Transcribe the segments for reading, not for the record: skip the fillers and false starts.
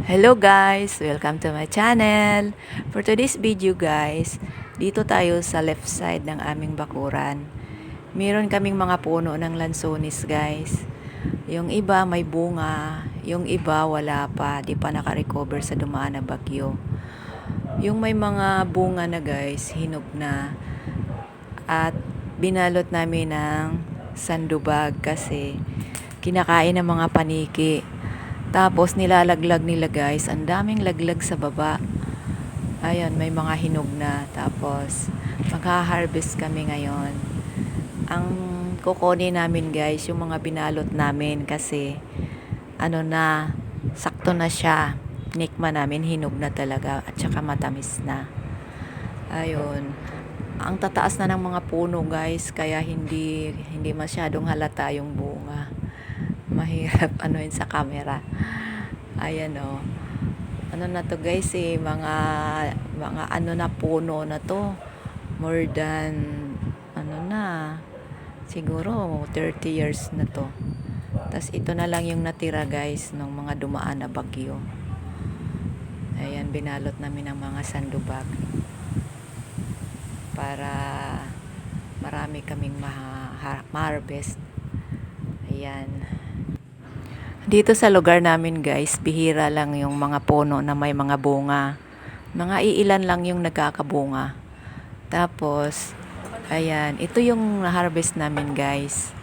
Hello guys! Welcome to my channel! For today's video guys, dito tayo sa left side ng aming bakuran. Meron kaming mga puno ng lansones guys. Yung iba may bunga, yung iba wala pa, di pa naka-recover sa dumaan na bagyo. Yung may mga bunga na guys, hinog na. At binalot namin ng sandubag kasi kinakain ng mga paniki. Tapos nilalaglag nila guys, ang daming laglag sa baba. Ayun, may mga hinog na. Tapos magha-harvest kami ngayon. Ang kukunin namin guys, yung mga binalot namin kasi ano na, sakto na siya. Nikma namin, hinog na talaga at saka matamis na. Ayun. Ang tataas na ng mga puno guys, kaya hindi masyadong halata yung bunga. Mahirap yun sa camera. Ayan o. Ano na to guys mga ano na puno na to. More than siguro 30 years na to. Tas ito na lang yung natira guys ng mga dumaan na bagyo. Ayan, binalot namin ng mga sandubag para marami kaming ma-harvest. Ayan. Dito sa lugar namin guys, bihira lang yung mga puno na may mga bunga. Mga iilan lang yung nagkakabunga. Tapos, ayan, ito yung na-harvest namin guys.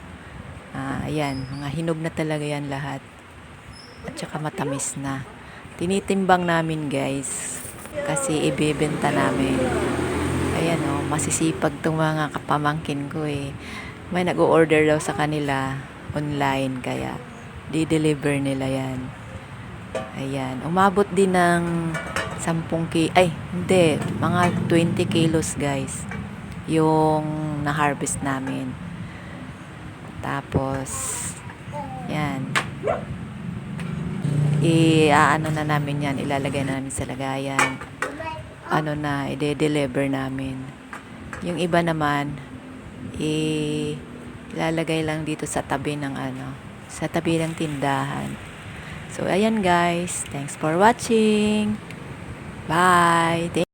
Ayan, mga hinog na talaga yan lahat. At saka matamis na. Tinitimbang namin guys, kasi ibebenta namin. Ayan o, masisipag tong mga kapamangkin ko eh. May nag-o-order daw sa kanila online, kaya di-deliver nila yan. Ayan. Umabot din ng 10 mga 20 kilos guys. Yung na-harvest namin. Tapos, yan. Ano na namin yan. Ilalagay na namin sa lagayan. I-deliver namin. Yung iba naman, ilalagay lang dito sa tabi ng sa tabi ng tindahan. So, ayan guys. Thanks for watching. Bye!